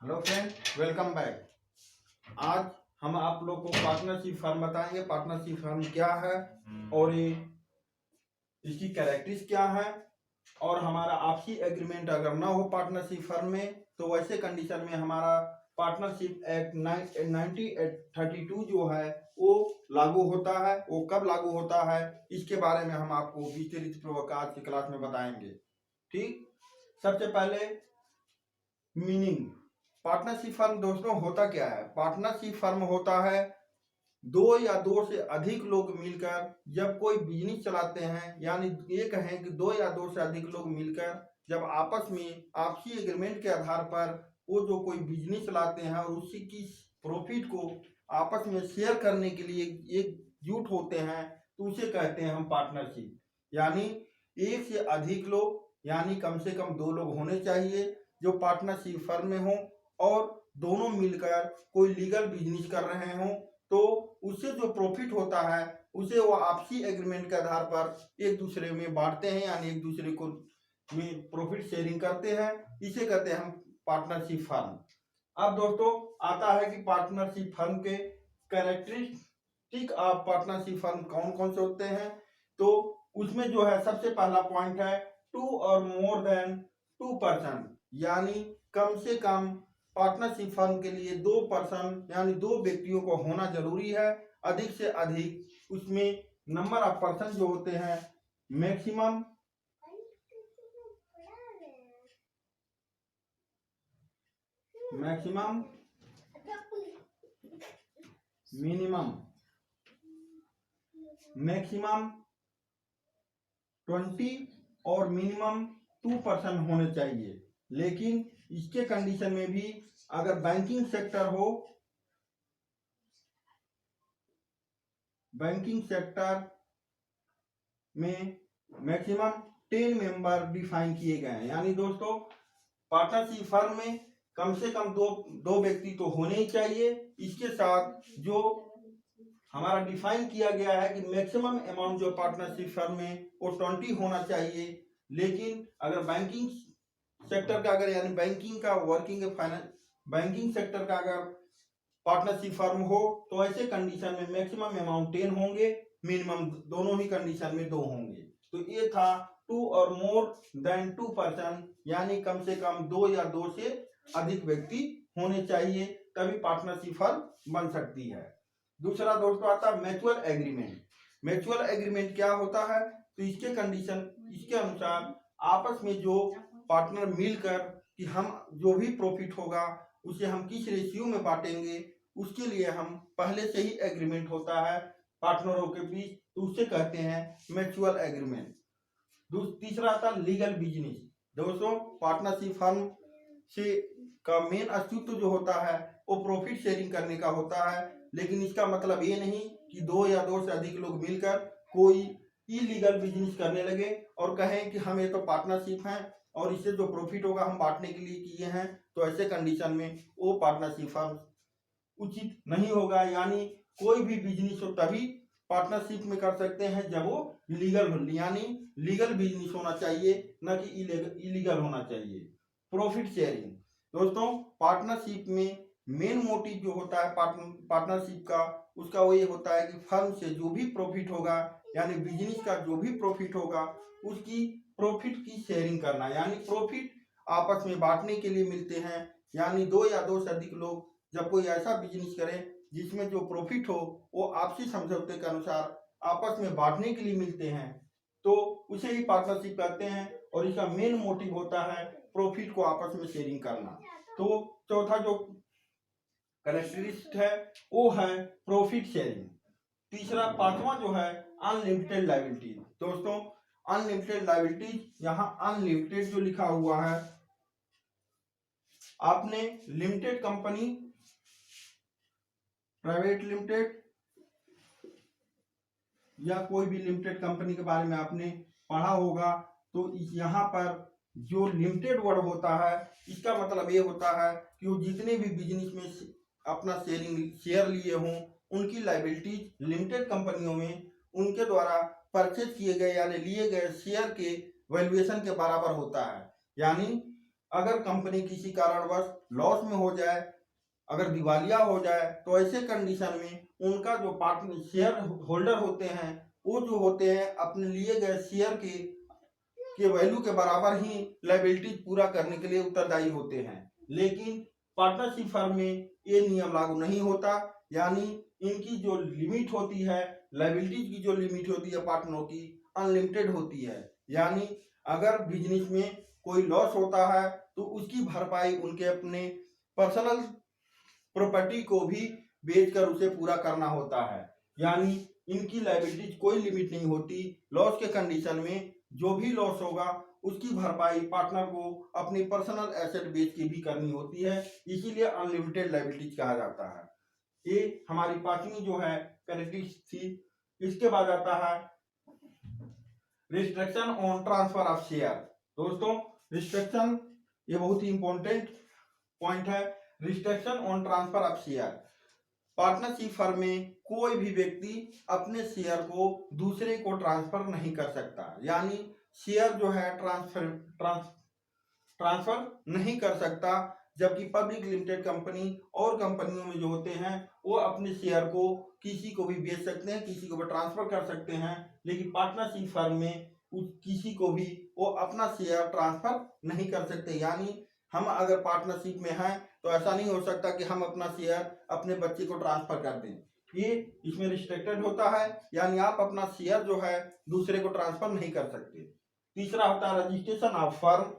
Hello friend, welcome back. आज हम आप लोग को पार्टनरशिप फर्म बताएंगे। पार्टनरशिप फर्म क्या है और ये इसकी कैरेक्टरिस्टिक्स क्या है, और हमारा आपसी एग्रीमेंट अगर ना हो पार्टनरशिप फर्म में तो वैसे कंडीशन में हमारा पार्टनरशिप एक्ट 1932 जो है वो लागू होता है। वो कब लागू होता है इसके बारे में हम आपको विस्तारित पूर्वक आज की क्लास में बताएंगे। ठीक, सबसे पहले मीनिंग। पार्टनरशिप फर्म दोस्तों होता क्या है? पार्टनरशिप फर्म होता है दो या दो से अधिक लोग मिलकर जब कोई बिजनेस चलाते हैं, यानी ये कहें कि दो या दो से अधिक लोग मिलकर जब आपस में आपसी एग्रीमेंट के आधार पर वो जो कोई बिजनेस चलाते हैं और उसी की प्रॉफिट को आपस में शेयर करने के लिए एकजुट होते हैं, तो उसे कहते हैं हम पार्टनरशिप। यानी एक से अधिक लोग, यानी कम से कम दो लोग होने चाहिए जो पार्टनरशिप फर्म में हो और दोनों मिलकर कोई लीगल बिजनेस कर रहे हों, तो उससे जो प्रॉफिट होता है उसे वो आपसी एग्रीमेंट के आधार पर एक दूसरे में बांटते हैं, यानी एक दूसरे को में प्रॉफिट शेयरिंग करते हैं। इसे कहते हैं हम पार्टनरशिप फर्म। अब दोस्तों आता है कि पार्टनरशिप फर्म के कैरेक्टरिस्टिक ऑफ पार्टनरशिप फर्म कौन कौन से होते हैं। तो उसमें जो है सबसे पहला पॉइंट है टू और मोर देन टू पर्सन, यानी कम से कम पार्टनरशिप फर्म के लिए दो पर्सन यानी दो व्यक्तियों को होना जरूरी है। अधिक से अधिक उसमें नंबर ऑफ पर्सन जो होते हैं मैक्सिमम मिनिमम मैक्सिमम 20 और मिनिमम 2 पर्सन होने चाहिए। लेकिन इसके कंडीशन में भी अगर बैंकिंग सेक्टर हो, बैंकिंग सेक्टर में मैक्सिमम 10 मेंबर डिफाइन किए गए हैं। यानी दोस्तों पार्टनरशिप फर्म में कम से कम दो व्यक्ति तो होने ही चाहिए। इसके साथ जो हमारा डिफाइन किया गया है कि मैक्सिमम अमाउंट जो पार्टनरशिप फर्म में वो 20 होना चाहिए। लेकिन अगर बैंकिंग सेक्टर का अगर यानी बैंकिंग का वर्किंग फाइनेंस बैंकिंग सेक्टर का अगर पार्टनरशिप फर्म हो तो ऐसे कंडीशन में मैक्सिमम अमाउंट 10 होंगे, मिनिमम दोनों ही कंडीशन में 2 होंगे। तो ये था टू और मोर देन 2 पर्सन, यानी कम से कम दो या दो से अधिक व्यक्ति होने चाहिए, तभी पार्टनरशिप फर्म बन सकती है। दूसरा दोस्तों आता है म्यूचुअल एग्रीमेंट। म्यूचुअल एग्रीमेंट क्या होता है? तो इसके कंडीशन इसके अनुसार आपस में जो पार्टनर मिलकर कि हम जो भी प्रॉफिट होगा उसे हम किस रेशियो में बांटेंगे, उसके लिए हम पहले से ही एग्रीमेंट होता है पार्टनरों के बीच, तो उसे कहते हैं म्यूचुअल एग्रीमेंट। तीसरा आता है लीगल बिजनेस। दोस्तों पार्टनरशिप फर्म से का मेन अस्तित्व जो होता है वो प्रॉफिट शेयरिंग करने का होता है। लेकिन इसका मतलब ये नहीं कि दो या दो से अधिक लोग मिलकर कोई इलीगल बिजनेस करने लगे और कहें कि हम ये तो पार्टनरशिप हैं और इससे जो प्रॉफिट होगा हम बांटने के लिए किए हैं। तो ऐसे कंडीशन में वो पार्टनरशिप फर्म उचित नहीं होगा। यानी कोई भी बिजनेस हो तभी पार्टनरशिप में कर सकते हैं जब वो लीगल हो, यानी लीगल बिजनेस होना चाहिए, न कि इलीगल होना चाहिए। Profit sharing. दोस्तों पार्टनरशिप में मेन मोटिव जो होता है पार्टनरशिप का, उसका वो ये होता है कि फर्म से जो भी प्रॉफिट होगा, यानी बिजनेस का जो भी प्रॉफिट होगा उसकी प्रॉफिट की शेयरिंग करना, यानी प्रॉफिट आपस में बांटने के लिए मिलते हैं। यानी दो या दो से अधिक लोग जब कोई ऐसा बिजनेस करें जिसमें जो प्रॉफिट हो वो आपसी समझौते के अनुसार आपस में बांटने के लिए मिलते हैं, तो उसे ही पार्टनरशिप कहते हैं। और इसका मेन मोटिव होता है प्रॉफिट को आपस में शेयरिंग करना। तो चौथा जो कैरेक्टरिस्टिक है वो है प्रॉफिट शेयरिंग। तीसरा पांचवा जो है अनलिमिटेड लायबिलिटी। दोस्तों अनलिमिटेड लायबिलिटी, यहाँ अनलिमिटेड जो लिखा हुआ है, आपने लिमिटेड कंपनी, प्राइवेट लिमिटेड या कोई भी लिमिटेड कंपनी के बारे में आपने पढ़ा होगा। तो यहाँ पर जो लिमिटेड वर्ड होता है इसका मतलब ये होता है कि वो जितने भी बिजनेस में अपना शेयर लिए हों उनकी लायबिलिटीज लिमिटेड कंपनियों में उनके द्वारा परचेज किए गए यानी लिए गए शेयर के वैल्यूएशन के बराबर होता है। यानी अगर कंपनी किसी कारणवश लॉस में हो जाए, अगर दिवालिया हो जाए, तो ऐसे कंडीशन में उनका जो पार्टनर शेयर होल्डर होते हैं वो जो होते हैं अपने लिए गए शेयर के वैल्यू के बराबर ही लायबिलिटीज पूरा करने के लिए उत्तरदायी होते हैं। लेकिन पार्टनरशिप फर्म में ये नियम लागू नहीं होता, यानी इनकी जो लिमिट होती है, लायबिलिटीज की जो लिमिट होती है पार्टनरों की, अनलिमिटेड होती है। यानी अगर बिजनेस में कोई लॉस होता है तो उसकी भरपाई उनके अपने पर्सनल प्रॉपर्टी को भी बेचकर उसे पूरा करना होता है। यानी इनकी लायबिलिटीज कोई लिमिट नहीं होती। लॉस के कंडीशन में जो भी लॉस होगा उसकी भरपाई पार्टनर को अपनी पर्सनल एसेट बेच के भी करनी होती है, इसीलिए अनलिमिटेड लायबिलिटीज कहा जाता है। ये हमारी पांचवी जो है कैरेक्टरिस्टिक थी। इसके बाद आता है restriction on transfer of share. दोस्तों, रिस्ट्रिक्शन ये बहुत ही इंपॉर्टेंट पॉइंट है। Restriction on transfer of share, partnership firm में कोई भी व्यक्ति अपने शेयर को दूसरे को ट्रांसफर नहीं कर सकता, यानी शेयर जो है ट्रांसफर नहीं कर सकता। जबकि पब्लिक लिमिटेड कंपनी और कंपनियों में जो होते हैं वो अपने शेयर को किसी को भी बेच सकते हैं, किसी को भी ट्रांसफर कर सकते हैं। लेकिन पार्टनरशिप फर्म में किसी को भी वो अपना शेयर ट्रांसफर नहीं कर सकते। यानी हम अगर पार्टनरशिप में हैं तो ऐसा नहीं हो सकता कि हम अपना शेयर अपने बच्चे को ट्रांसफर कर दें, ये इसमें रिस्ट्रिक्टेड होता है, यानी आप अपना शेयर जो है दूसरे को ट्रांसफर नहीं कर सकते। तीसरा होता है registration of firm.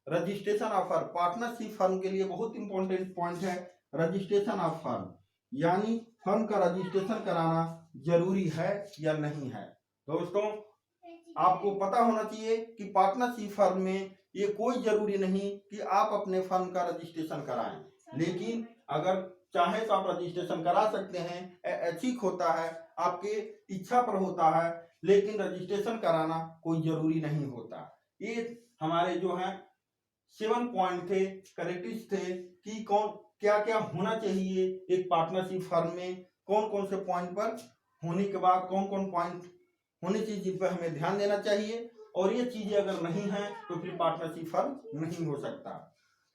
Registration of firm partnership firm के लिए बहुत इंपॉर्टेंट पॉइंट है। रजिस्ट्रेशन ऑफ फर्म यानी फर्म का रजिस्ट्रेशन कराना जरूरी है या नहीं है। दोस्तों, आपको पता होना चाहिए कि पार्टनरशिप फर्म में ये कोई जरूरी नहीं कि आप अपने फर्म का रजिस्ट्रेशन कराएं, लेकिन अगर चाहे तो आप रजिस्ट्रेशन करा सकते हैं। ऐच्छिक होता है, आपके इच्छा पर होता है, लेकिन रजिस्ट्रेशन कराना कोई जरूरी नहीं होता। ये हमारे जो है 7 पॉइंट थे, कैरेक्टरिस्टिक्स थे कि कौन क्या क्या होना चाहिए एक पार्टनरशिप फर्म में, कौन कौन से पॉइंट पर होने के बाद कौन कौन पॉइंट होने चाहिए जिन पर हमें ध्यान देना चाहिए, और ये चीजें अगर नहीं है तो फिर पार्टनरशिप फर्म नहीं हो सकता।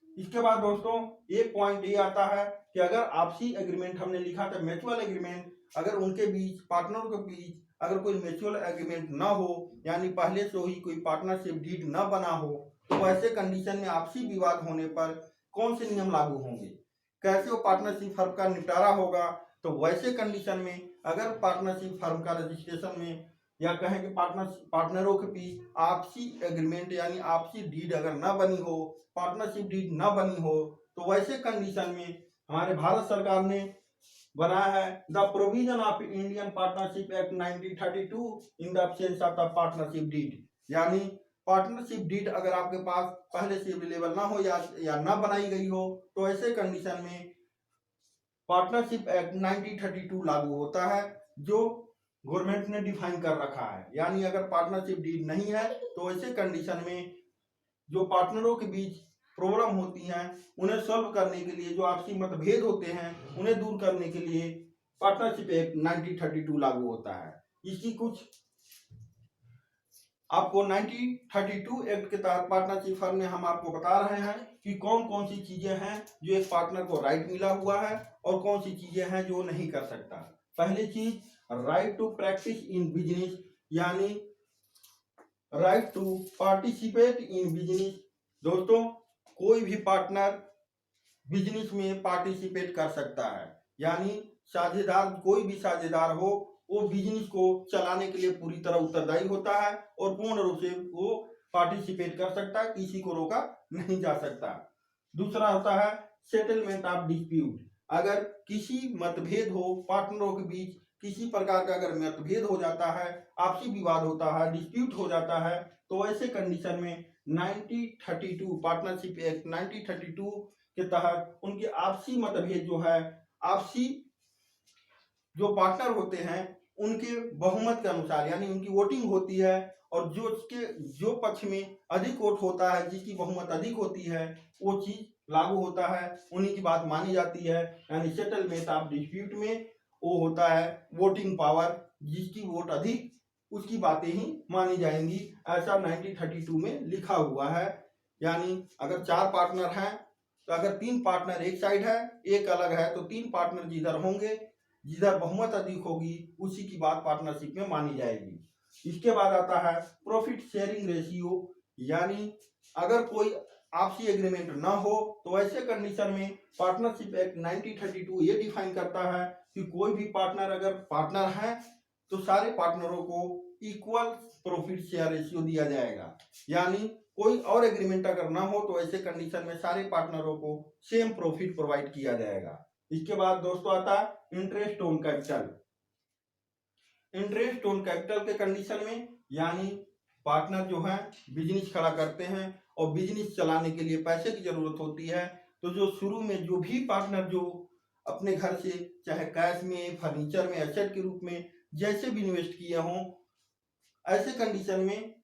इसके बाद दोस्तों एक पॉइंट ये आता है कि अगर आपसी एग्रीमेंट हमने लिखा था म्यूचुअल एग्रीमेंट, अगर उनके बीच पार्टनरों के बीच अगर कोई म्यूचुअल एग्रीमेंट ना हो, यानी पहले से ही कोई पार्टनरशिप डीड ना बना हो, तो वैसे कंडीशन में आपसी विवाद होने पर कौन से नियम लागू होंगे, कैसे वो पार्टनरशिप फर्म का निपटारा होगा। तो वैसे कंडीशन में अगर पार्टनरशिप फर्म का रजिस्ट्रेशन में या कहें कि पार्टनरों के बीच आपसी एग्रीमेंट यानी आपसी डीड अगर ना बनी हो, पार्टनरशिप डीड ना बनी हो, तो वैसे कंडीशन में हमारे भारत सरकार ने बनाया है the provision of Indian partnership act 1932 in the absence of the partnership deed. यानी पार्टनरशिप डीड अगर आपके पास पहले से अवेलेबल ना हो या ना बनाई गई हो, तो ऐसे कंडीशन में पार्टनरशिप एक्ट 1932 लागू होता है, जो गवर्नमेंट ने डिफाइन कर रखा है। यानी अगर पार्टनरशिप डीड नहीं है तो ऐसे कंडीशन में जो पार्टनरों के बीच प्रॉब्लम होती हैं उन्हें सॉल्व करने के लिए, जो आपसी मतभेद होते हैं उन्हें दूर करने के लिए पार्टनरशिप एक्ट 1932 लागू होता है। इसकी कुछ आपको 1932 एक्ट के तहत पार्टनरशिप फर्म में हम आपको बता रहे हैं कि कौन कौन सी चीजें हैं जो एक पार्टनर को राइट मिला हुआ है और कौन सी चीजें हैं जो नहीं कर सकता। पहली चीज right to practice in business, यानी right to participate in business. दोस्तों, कोई भी पार्टनर बिजनेस में पार्टिसिपेट कर सकता है, यानी साझेदार कोई भी साझेदार हो वो बिजनेस को चलाने के लिए पूरी तरह उत्तरदायी होता है और पूर्ण रूप से वो पार्टिसिपेट कर सकता है, किसी को रोका नहीं जा सकता। दूसरा होता है सेटलमेंट ऑफ डिस्प्यूट। अगर किसी मतभेद हो पार्टनरों के बीच, किसी प्रकार का अगर मतभेद हो जाता है, आपसी विवाद होता है, डिस्प्यूट हो जाता है, तो ऐसे कंडीशन में 1932 पार्टनरशिप एक्ट 1932 के तहत उनके आपसी मतभेद जो है, आपसी जो पार्टनर होते हैं उनके बहुमत के अनुसार, यानी उनकी वोटिंग होती है और जो पक्ष में अधिक वोट होता है, जिसकी बहुमत अधिक होती है, वो चीज लागू होता है, उन्हीं की बात मानी जाती है। यानी सेटलमेंट ऑफ डिस्प्यूट में वो होता है वोटिंग पावर, जिसकी वोट अधिक उसकी बातें ही मानी जाएंगी, ऐसा 1932 में लिखा हुआ है। यानी अगर 4 पार्टनर हैं तो अगर 3 पार्टनर एक साइड है, एक अलग है, तो 3 पार्टनर जिधर होंगे, जिधर बहुमत अधिक होगी, उसी की बात पार्टनरशिप में मानी जाएगी। इसके बाद आता है प्रॉफिट शेयरिंग रेशियो, यानी अगर कोई आपसी एग्रीमेंट ना हो तो ऐसे कंडीशन में पार्टनरशिप एक्ट 1932 ये डिफाइन करता है कि कोई भी पार्टनर अगर पार्टनर है तो सारे पार्टनरों को इक्वल प्रॉफिट शेयर रेशियो दिया जाएगा। यानी कोई और एग्रीमेंट अगर ना हो तो ऐसे कंडीशन में सारे पार्टनरों को सेम प्रॉफिट प्रोवाइड किया जाएगा। इसके बाद दोस्तों आता है interest on capital. Interest on capital के कंडीशन में, यानी पार्टनर जो है बिजनेस खड़ा करते हैं और बिजनेस चलाने के लिए पैसे की जरूरत होती है, तो जो शुरू में जो भी पार्टनर जो अपने घर से चाहे कैश में, फर्नीचर में, एसेट के रूप में जैसे भी इन्वेस्ट किए हों, ऐसे कंडीशन में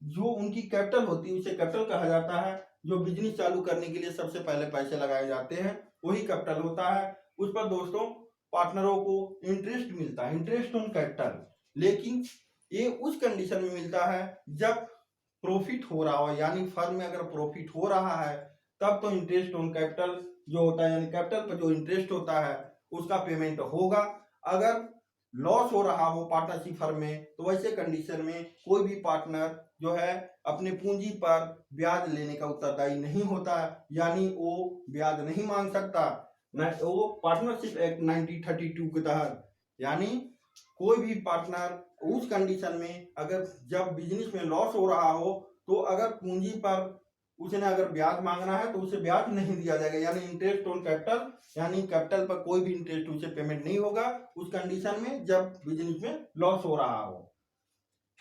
जो उनकी कैपिटल होती है उसे कैपिटल कहा जाता है। जो बिजनेस चालू करने के लिए सबसे पहले पैसे लगाए जाते हैं वही कैपिटल होता है। उस पर दोस्तों पार्टनरों को इंटरेस्ट मिलता है, इंटरेस्ट ऑन कैपिटल, लेकिन ये उस कंडीशन में मिलता है जब प्रॉफिट हो रहा हो, यानी फर्म में अगर प्रॉफिट हो रहा है तब तो इंटरेस्ट ऑन कैपिटल जो होता है, यानी कैपिटल पर जो इंटरेस्ट होता है उसका पेमेंट होगा। अगर लॉस हो रहा हो पार्टनरशिप फर्म में तो वैसे कंडीशन में कोई भी पार्टनर जो है अपने पूंजी पर ब्याज लेने का उत्तरदायी नहीं होता, यानी वो ब्याज नहीं मांग सकता। वो पार्टनरशिप एक्ट 1932 के तहत, यानी कोई भी पार्टनर उस कंडीशन में अगर जब बिजनेस में लॉस हो रहा हो तो अगर पूंजी पर उसने अगर ब्याज मांगना है तो उसे ब्याज नहीं दिया जाएगा, यानी इंटरेस्ट ऑन कैपिटल, यानी कैपिटल पर कोई भी इंटरेस्ट उसे पेमेंट नहीं होगा उस कंडीशन में जब बिजनेस में लॉस हो रहा हो।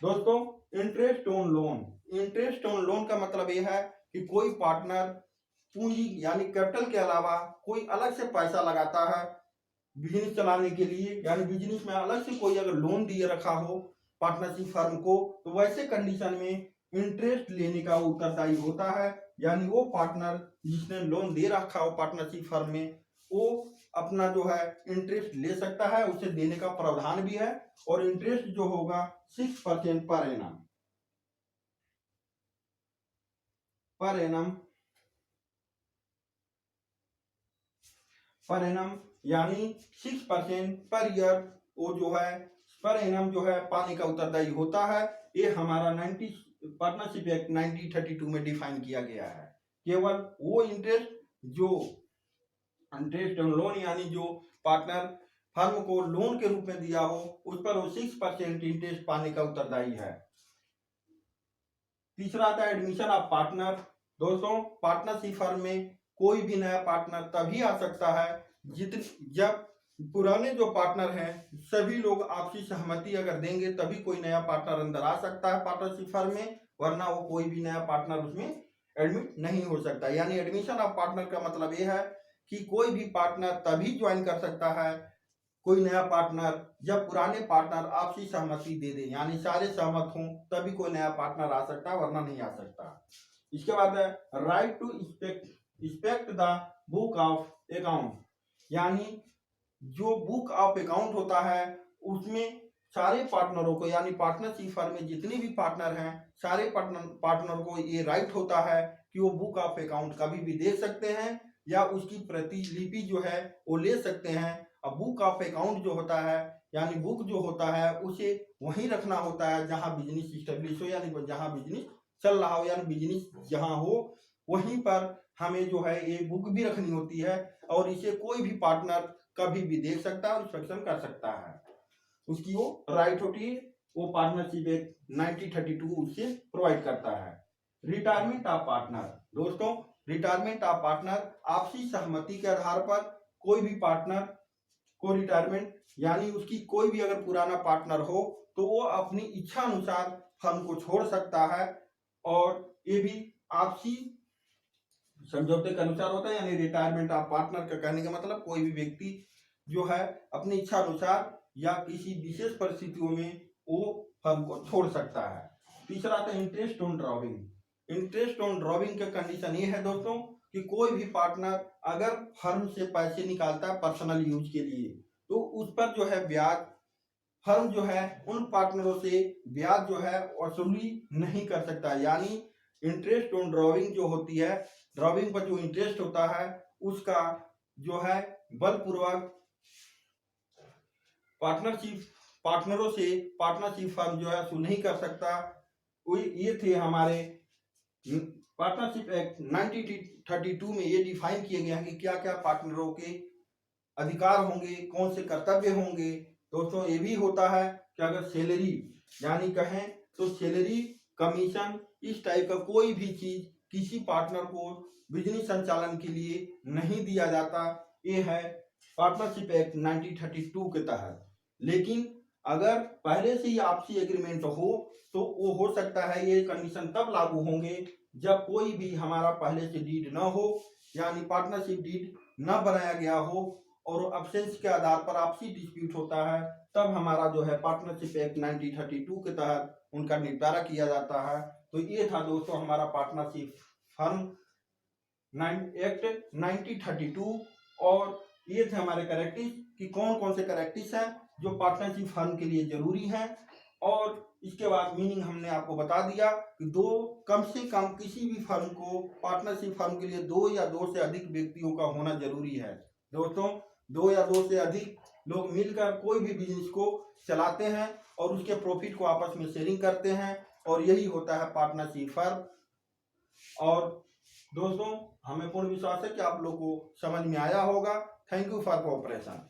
दोस्तों interest on loan, interest on loan का मतलब यह है कि कोई पार्टनर पूंजी यानी कैपिटल के अलावा कोई अलग से पैसा लगाता है बिजनेस चलाने के लिए, यानी बिजनेस में अलग से कोई अगर लोन दिए रखा हो पार्टनरशिप फर्म को, तो वैसे कंडीशन में इंटरेस्ट लेने का उत्तरदायी होता है। यानी वो पार्टनर जिसने लोन दे रखा हो पार्टनरशिप फर्म में, वो अपना जो है इंटरेस्ट ले सकता है, उसे देने का प्रावधान भी है, और इंटरेस्ट जो होगा 6% पर एनम, यानी 6% पर ईयर वो जो है पर एनम जो है पाने का उत्तरदायी होता है। ये हमारा पार्टनरशिप एक्ट 1932 में डिफाइन किया गया है। केवल वो इंटरेस्ट जो इंटरेस्ट ऑन लोन, यानी जो पार्टनर फर्म को लोन के रूप में दिया हो उस पर वो 6% इंटरेस्ट पाने का उत्तरदायी है। तीसरा आता है एडमिशन ऑफ पार्टनर। दोस्तों पार्टनरशिप फर्म में कोई भी नया पार्टनर तभी आ सकता है जब पुराने जो पार्टनर हैं सभी लोग आपसी सहमति अगर देंगे तभी कोई नया पार्टनर अंदर आ सकता है पार्टनरशिप फर्म में, वरना वो कोई भी नया पार्टनर उसमें एडमिट नहीं हो सकता। यानी एडमिशन ऑफ पार्टनर का मतलब ये है कि कोई भी पार्टनर तभी ज्वाइन कर सकता है कोई नया पार्टनर जब पुराने पार्टनर आपसी सहमति दे दे, यानी सारे सहमत हों तभी कोई नया पार्टनर आ सकता है, वरना नहीं आ सकता। इसके बाद है right to inspect the book of account, यानी जो बुक ऑफ अकाउंट होता है उसमें सारे पार्टनरों को, यानी पार्टनरशिप फर्म में जितने भी पार्टनर हैं सारे पार्टनर को ये राइट होता है कि वो बुक ऑफ अकाउंट कभी भी देख सकते हैं या उसकी प्रतिलिपि जो है वो ले सकते हैं। अब बुक ऑफ अकाउंट जो होता है, यानी बुक जो होता है उसे वहीं रखना होता है जहां बिजनेस इस्टेब्लिश हो, यानी जहां बिजनेस चल रहा हो, यानी बिजनेस जहां हो वहीं पर हमें जो है ये बुक भी रखनी होती है, और इसे कोई भी पार्टनर कभी भी देख सकता है और इंस्पेक्शन कर सकता है, उसकी वो राइट होती है। वो पार्टनरशिप एक्ट 1932 उससे प्रोवाइड करता है। Retirement of partner. दोस्तों रिटायरमेंट ऑफ पार्टनर आपसी सहमति के आधार पर कोई भी पार्टनर को रिटायरमेंट, यानी उसकी कोई भी अगर पुराना पार्टनर हो तो वो अपनी इच्छा अनुसार फर्म को छोड़ सकता है, और ये भी आपसी समझौते के अनुसार होता है। यानी रिटायरमेंट ऑफ पार्टनर का कहने का मतलब कोई भी व्यक्ति जो है अपनी इच्छा अनुसार या किसी विशेष परिस्थितियों में वो फर्म को छोड़ सकता है। तीसरा आता है interest on drawing. Interest on drawing का कंडीशन ये है दोस्तों कि कोई भी पार्टनर अगर फर्म से पैसे निकालता है पर्सनल यूज के लिए तो उस पर जो है ब्याज फर्म जो है उन पार्टनरों से ब्याज जो है वसूली नहीं कर सकता। यानी इंटरेस्ट ऑन ड्राइंग जो होती है, ड्राइंग पर जो इंटरेस्ट होता है उसका जो है बलपूर्वक पार्टनरों से पार्टनरशिप फर्म जो है वसूल नहीं कर सकता। ये थे हमारे पार्टनरशिप एक्ट 1932 में ये डिफाइन किए गए हैं कि क्या क्या पार्टनरों के अधिकार होंगे, कौन से कर्तव्य होंगे। दोस्तों ये भी होता है कि अगर सैलरी यानी कहें तो सैलरी, कमीशन, इस टाइप का कोई भी चीज किसी पार्टनर को बिजनेस संचालन के लिए नहीं दिया जाता। ये है पार्टनरशिप एक्ट 1932 के तहत। लेकिन अगर पहले से ही आपसी एग्रीमेंट हो तो वो हो सकता है ये कंडीशन तब लागू होंगे जब कोई भी हमारा पहले से डीड न हो, यानी पार्टनरशिप डीड न बनाया गया हो और अब्सेंस के आधार पर आपसी डिस्प्यूट होता है, तब हमारा जो है पार्टनरशिप एक्ट 1932 के तहत उनका निपटारा किया जाता है। तो ये था दोस्तों हमारा पार्टनरशिप फर्म एक्ट 1932। और ये थे हमारे कैरेक्टर्स कि कौन कौन से कैरेक्टर्स हैं जो पार्टनरशिप फर्म के लिए जरूरी हैं। और इसके बाद मीनिंग हमने आपको बता दिया कि कम से कम किसी भी फर्म को, पार्टनरशिप फर्म के लिए 2 या 2 से अधिक व्यक्तियों का होना जरूरी है। दोस्तों 2 या 2 से अधिक लोग मिलकर कोई भी बिजनेस को चलाते हैं और उसके प्रॉफिट को आपस में शेयरिंग करते हैं, और यही होता है पार्टनरशिप फर्म। और दोस्तों हमें पूर्ण विश्वास है कि आप लोगों को समझ में आया होगा। Thank you for cooperation.